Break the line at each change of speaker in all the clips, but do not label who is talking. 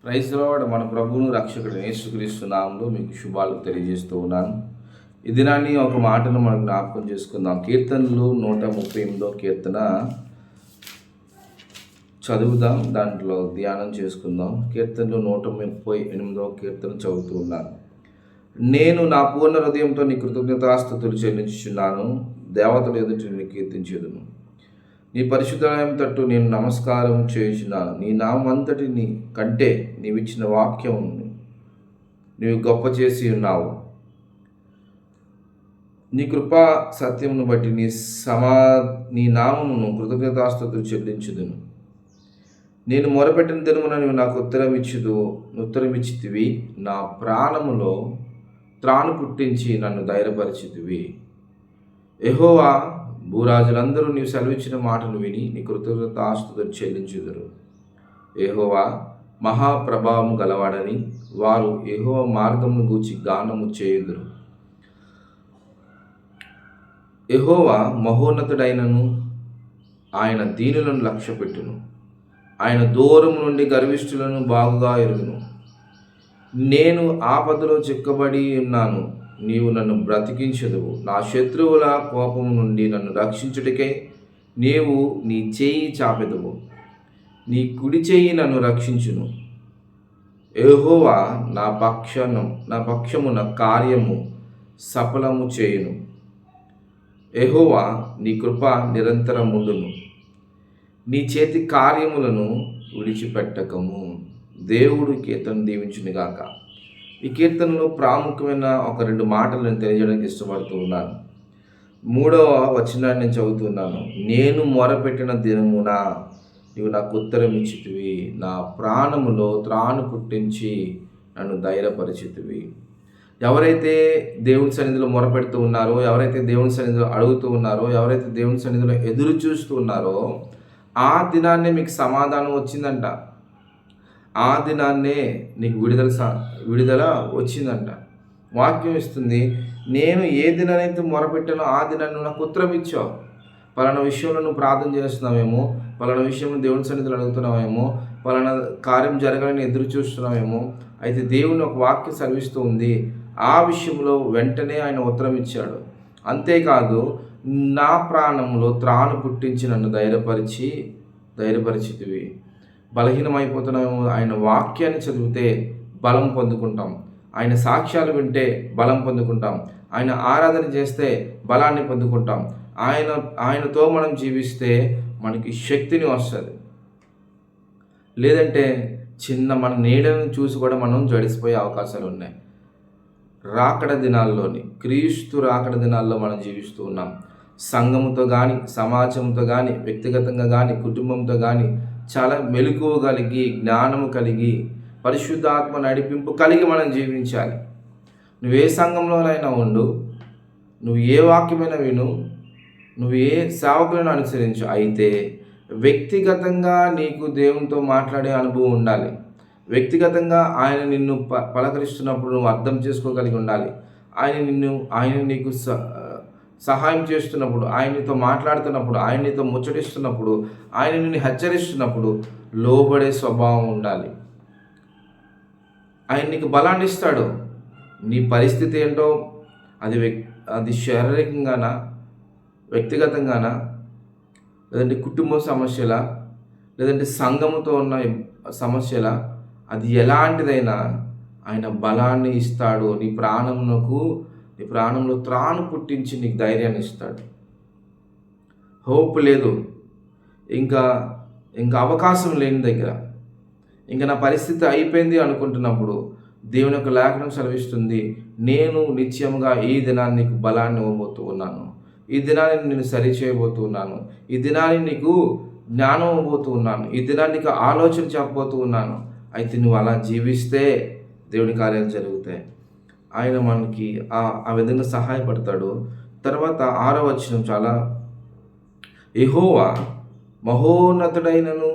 Praise lord. మన ప్రభువును రక్షకుడు యేసుక్రీస్తు నామములో మీకు శుభాలు తెలియజేస్తూ ఉన్నాను. ఈ దినాన్ని ఒక మాటను మనం జ్ఞాపకం చేసుకుందాం. కీర్తనలు 138 కీర్తన చదువుదాం, దాంట్లో ధ్యానం చేసుకుందాం. కీర్తనలు 138 కీర్తన చదువుతూ ఉన్నాను. నేను నా పూర్ణ హృదయంతో నీ కృతజ్ఞతాస్తుతులు చెల్లించుచున్నాను, దేవతల ఎదుట నీ కీర్తించేదును. నీ పరిశుద్ధాలయం తట్టు నేను నమస్కారం చేయుచున్నాను. నీ నామంతటిని కంటే నీవిచ్చిన వాక్యం నీవు గొప్ప చేసి ఉన్నావు. నీ కృపా సత్యమును బట్టి నీ నామమును కృతజ్ఞతాస్తుతులు చెల్లించుదును. నేను మొరపెట్టిన దినమున నీవు నాకు ఉత్తరమిచ్చితివి. నా ప్రాణములో త్రాను పుట్టించి నన్ను ధైర్యపరిచితివి. యెహోవా, భూరాజులందరూ నీవు సెలవిచ్చిన మాటను విని నీ కృతజ్ఞతాస్తుతులు చెల్లించుదురు. యెహోవా మహాప్రభావము గలవాడని వారు యెహోవా మార్గమును గూర్చి గానము చేయుదురు. యెహోవా మహోన్నతుడైనను ఆయన దీనులను లక్ష్యపెట్టును. ఆయన దూరం నుండి గర్విష్ఠులను బాగుగా ఎరుగును. నేను ఆపదలో చిక్కబడి ఉన్నాను, నీవు నన్ను బ్రతికించదువు. నా శత్రువుల కోపం నుండి నన్ను రక్షించుటకై నీవు నీ చేయి చాపెదవు. నీ కుడి చేయి నన్ను రక్షించును. యెహోవా నా పక్షమున కార్యము సఫలము చేయును. యెహోవా నీ కృప నిరంతరముండును. నీ చేతి కార్యములను విడిచిపెట్టకము. దేవుడు కీర్తన దీవించునుగాక. ఈ కీర్తనలో ప్రాముఖ్యమైన ఒక 2 మాటలు నేను తెలియజేయడానికి ఇష్టపడుతూ ఉన్నాను. 3వ వచనాన్ని నేను చదువుతున్నాను. నేను మొరపెట్టిన దినమున నీవు నాకు ఉత్తరం ఇచ్చితివి. నా ప్రాణములో త్రాను పుట్టించి నన్ను ధైర్యపరిచితివి. ఎవరైతే దేవుని సన్నిధిలో మొరపెడుతూ ఉన్నారో, ఎవరైతే దేవుని సన్నిధిలో అడుగుతూ ఉన్నారో, ఎవరైతే దేవుని సన్నిధిలో ఎదురు చూస్తూ ఉన్నారో, ఆ దినాన్నే మీకు సమాధానం వచ్చిందంట. ఆ దినాన్నే నీకు విడుదల వచ్చిందంట. వాక్యం ఇస్తుంది, నేను ఏ దినానైతే మొరపెట్టానో ఆ దినాన్ని నాకు ఉత్తరం ఇచ్చావు. పలానా విషయంలో నువ్వు ప్రార్థన చేస్తున్నావేమో, పలానా విషయంలో దేవుని సన్నిధిలో అడుగుతున్నావేమో, పలానా కార్యం జరగాలని ఎదురు చూస్తున్నావేమో. అయితే దేవుని ఒక వాక్యం సెలవిస్తూ ఉంది. ఆ విషయంలో వెంటనే ఆయన ఉత్తరం ఇచ్చాడు. అంతేకాదు, నా ప్రాణంలో త్రాను పుట్టించి నన్ను ధైర్యపరిచితివి. బలహీనమైపోతున్నామేమో, ఆయన వాక్యాన్ని చదివితే బలం పొందుకుంటాం. ఆయన సాక్ష్యాలు వింటే బలం పొందుకుంటాం. ఆయన ఆరాధన చేస్తే బలాన్ని పొందుకుంటాం. ఆయనతో మనం జీవిస్తే మనకి శక్తిని వస్తుంది. లేదంటే మన నీడను చూసి కూడా మనం జడిసిపోయే అవకాశాలు ఉన్నాయి. క్రీస్తు రాకడ దినాల్లో మనం జీవిస్తూ ఉన్నాం. సంఘముతో కానీ, సమాజంతో కానీ, వ్యక్తిగతంగా కానీ, కుటుంబంతో కానీ చాలా మెలకువ కలిగి, జ్ఞానము కలిగి, పరిశుద్ధాత్మ నడిపింపు కలిగి మనం జీవించాలి. నువ్వు ఏ సంఘంలోనైనా ఉండు, నువ్వు ఏ వాక్యమైనా విను, నువ్వు ఏ సేవకులను అనుసరించు. అయితే వ్యక్తిగతంగా నీకు దేవునితో మాట్లాడే అనుభవం ఉండాలి. వ్యక్తిగతంగా ఆయన నిన్ను పలకరిస్తున్నప్పుడు నువ్వు అర్థం చేసుకోగలిగి ఉండాలి. ఆయన నీకు సహాయం చేస్తున్నప్పుడు, ఆయనతో మాట్లాడుతున్నప్పుడు, ఆయనతో ముచ్చటిస్తున్నప్పుడు, ఆయన నిన్ను హెచ్చరిస్తున్నప్పుడు లోబడే స్వభావం ఉండాలి. ఆయన నీకు బలాన్ని ఇస్తాడు. నీ పరిస్థితి ఏంటో, అది శారీరకంగానా, వ్యక్తిగతంగానా, లేదంటే కుటుంబ సమస్యలా, లేదంటే సంఘముతో ఉన్న సమస్యలా, అది ఎలాంటిదైనా ఆయన బలాన్ని ఇస్తాడు. నీ ప్రాణంలో త్రాను పుట్టించి నీకు ధైర్యాన్ని ఇస్తాడు. హోప్ లేదు, ఇంకా అవకాశం లేని దగ్గర, ఇంకా నా పరిస్థితి అయిపోయింది అనుకుంటున్నప్పుడు దేవుని యొక్క లేఖనం సెలవిస్తుంది, నేను నిత్యంగా ఈ దినాన్ని నీకు బలాన్ని ఇవ్వబోతూ ఉన్నాను. ఈ దినాన్ని నేను సరిచేయబోతూ ఉన్నాను. ఈ దినాన్ని నీకు జ్ఞానం ఇవ్వబోతూ ఉన్నాను. ఈ దినాన్ని నీకు ఆలోచన చెప్పబోతూ ఉన్నాను. అయితే నువ్వు అలా జీవిస్తే దేవుని కార్యాలు జరుగుతాయి. ఆయన మనకి ఆ విధంగా సహాయపడతాడు. తర్వాత 6వ వచనం చాలా, యెహోవా మహోన్నతుడైనను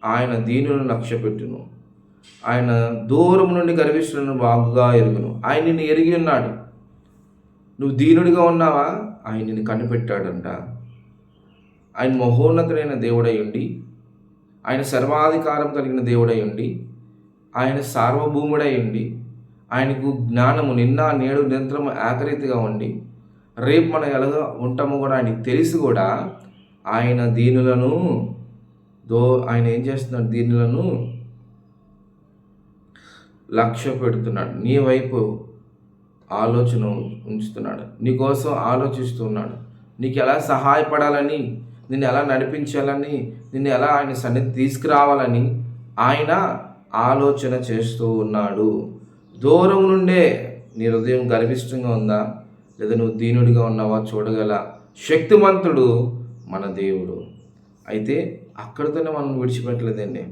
ఆయన దీనులను లక్ష్యపెట్టును. ఆయన దూరం నుండి గర్విష్ఠులను బాగుగా ఎరుగును. ఆయన నిన్ను ఎరిగి ఉన్నాడు. నువ్వు దీనుడిగా ఉన్నావా, ఆయన నిన్ను కనిపెట్టాడంట. ఆయన మహోన్నతుడైన దేవుడై ఉండి, ఆయన సర్వాధికారం కలిగిన దేవుడై ఉండి, ఆయన సార్వభౌముడై ఉండి, ఆయనకు జ్ఞానము నిన్న నేడు నిరంతరము ఏకరీతిగా ఉండి, రేపు మనం ఎలాగ ఉంటామో కూడా ఆయనకు తెలిసి కూడా ఆయన దీనులను ఆయన ఏం చేస్తున్నాడు? దీనులను లక్ష్య పెడుతున్నాడు. నీ వైపు ఆలోచన ఉంచుతున్నాడు, నీకోసం ఆలోచిస్తున్నాడు. నీకు ఎలా సహాయపడాలని, నిన్ను ఎలా నడిపించాలని, నిన్ను ఎలా ఆయన సన్నిధి తీసుకురావాలని ఆయన ఆలోచన చేస్తూ ఉన్నాడు. దూరం నుండే నీ హృదయం గర్విష్టంగా ఉందా, లేదా నువ్వు దీనుడిగా ఉన్నావా చూడగల శక్తిమంతుడు మన దేవుడు. అయితే అక్కడితోనే మనం విడిచిపెట్టలేదండి.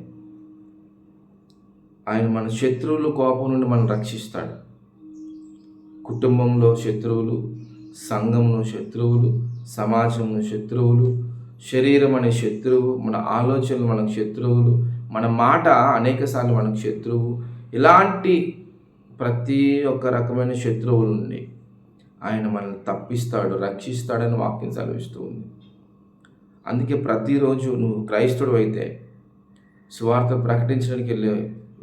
ఆయన మన శత్రువుల కోపం నుండి మనం రక్షిస్తాడు. కుటుంబంలో శత్రువులు, సంఘంలో శత్రువులు, సమాజంలో శత్రువులు, శరీరం అనే శత్రువు, మన ఆలోచనలు మనకు శత్రువులు, మన మాట అనేకసార్లు మనకు శత్రువు. ఇలాంటి ప్రతి ఒక్క రకమైన శత్రువుల నుండి ఆయన మనల్ని తప్పిస్తాడు, రక్షిస్తాడని వాక్యం సెలవిస్తూ ఉంది. అందుకే ప్రతిరోజు నువ్వు క్రైస్తవుడు అయితే, సువార్త ప్రకటించడానికి వెళ్ళే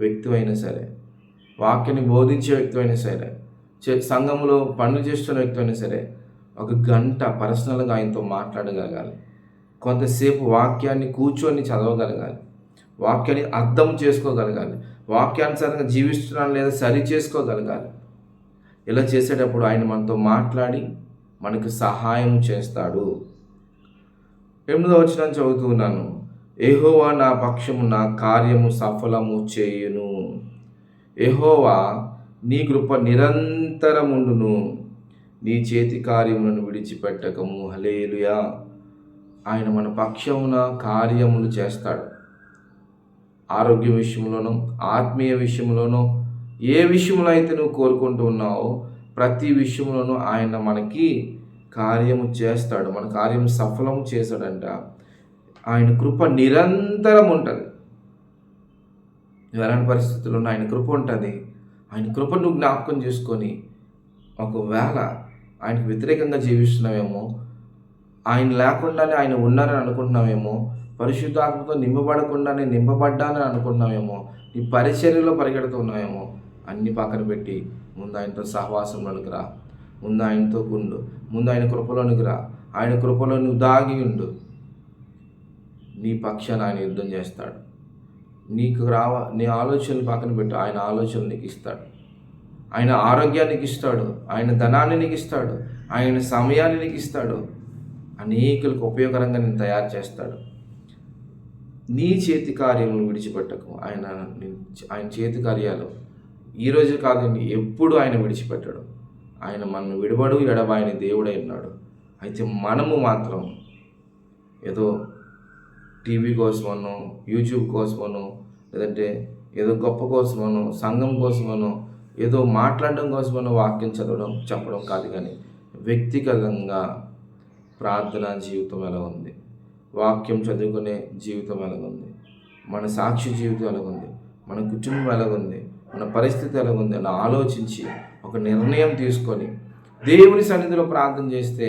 వ్యక్తి అయినా సరే, వాక్యాన్ని బోధించే వ్యక్తి అయినా సరే, సంఘంలో పనులు చేస్తున్న వ్యక్తి అయినా సరే, ఒక గంట పర్సనల్గా ఆయనతో మాట్లాడగలగాలి. కొంతసేపు వాక్యాన్ని కూర్చొని చదవగలగాలి, వాక్యాన్ని అర్థం చేసుకోగలగాలి, వాక్యానుసారంగా జీవిస్తున్నాను లేదా సరి చేసుకోగలగాలి. ఇలా చేసేటప్పుడు ఆయన మనతో మాట్లాడి మనకు సహాయం చేస్తాడు. 8వ వచనం చదువుతున్నాను. యెహోవా నా పక్షము నా కార్యము సఫలము చేయును. యెహోవా నీ కృప నిరంతరముండును, నీ చేతి కార్యములను విడిచిపెట్టకము. హల్లెలూయా. ఆయన మన పక్షమున కార్యములు చేస్తాడు. ఆరోగ్య విషయంలోనో, ఆత్మీయ విషయంలోనో, ఏ విషయంలో అయితే నువ్వు కోరుకుంటూ ఉన్నావో ప్రతి విషయంలోనూ ఆయన మనకి కార్యము చేస్తాడు. మన కార్యం సఫలం చేశాడంట. ఆయన కృప నిరంతరం ఉంటుంది. ఎలాంటి పరిస్థితుల్లో ఆయన కృప ఉంటుంది. ఆయన కృప నువ్వు జ్ఞాపకం చేసుకొని, ఒకవేళ ఆయనకు వ్యతిరేకంగా జీవిస్తున్నావేమో, ఆయన లేకుండానే ఆయన ఉన్నారని అనుకుంటున్నావేమో, పరిశుద్ధాత్మతో నింపబడకుండానే నింపబడ్డానని అనుకుంటున్నావేమో, నీ పరిచర్యలో పరిగెడుతున్నావేమో, అన్ని పక్కన పెట్టి ముందు ఆయనతో సహవాసంలోనికి రా, ముందు ఆయనతో ఉండు, ముందు ఆయన కృపలోనికి రా. ఆయన కృపలో నువ్వు దాగి ఉండు. నీ పక్షాన ఆయన యుద్ధం చేస్తాడు. నీ ఆలోచనలు పక్కన పెట్టు, ఆయన ఆలోచనలు నీకు ఇస్తాడు. ఆయన ఆరోగ్యాన్ని నీకు ఇస్తాడు, ఆయన ధనాన్ని నీకు ఇస్తాడు, ఆయన సమయాన్ని నీకు ఇస్తాడు. అనేకులకు ఉపయోగకరంగా నేను తయారు చేస్తాడు. నీ చేతి కార్యములు విడిచిపెట్టకు. ఆయన చేతి కార్యాలు ఈరోజు కాదండి, ఎప్పుడు ఆయన విడిచిపెట్టాడు. ఆయన మనల్ని విడబడు ఎడబాయని దేవుడై ఉన్నాడు. అయితే మనము మాత్రం ఏదో టీవీ కోసమనో, యూట్యూబ్ కోసమనో, లేదంటే ఏదో గొప్ప కోసమనో, సంఘం కోసమనో, ఏదో మాట్లాడడం కోసమనో వాక్యం చదవడం చెప్పడం కాదు. కానీ వ్యక్తిగతంగా ప్రార్థనా జీవితం ఎలా ఉంది, వాక్యం చదువుకునే జీవితం ఎలాగుంది, మన సాక్షి జీవితం ఎలాగుంది, మన కుటుంబం ఎలాగుంది, మన పరిస్థితి ఎలాగుంది అని ఆలోచించి ఒక నిర్ణయం తీసుకొని దేవుని సన్నిధిలో ప్రార్థన చేస్తే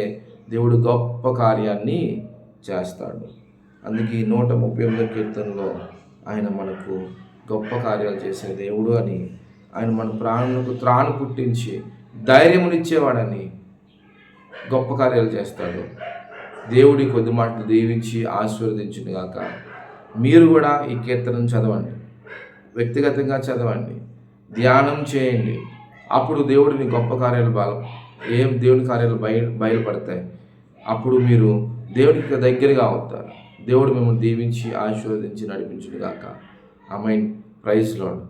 దేవుడు గొప్ప కార్యాన్ని చేస్తాడు. అందుకే 138 కీర్తనలో ఆయన మనకు గొప్ప కార్యాలు చేసే దేవుడు అని, ఆయన మన ప్రాణులకు త్రాణు పుట్టించి ధైర్యమునిచ్చేవాడని గొప్ప కార్యాలు చేస్తాడు. దేవుడి కొద్ది మాటలు దీవించి ఆశీర్వదించును గాక. మీరు కూడా ఈ కీర్తనను చదవండి, వ్యక్తిగతంగా చదవండి, ధ్యానం చేయండి. అప్పుడు దేవుడిని గొప్ప కార్యాలు దేవుని కార్యాలు బయలుపడతాయి. అప్పుడు మీరు దేవునికి దగ్గరగా అవుతారు. దేవుడు మిమ్మల్ని దీవించి ఆశీర్వదించి నడిపించును గాక. ఆమేన్. Praise lord.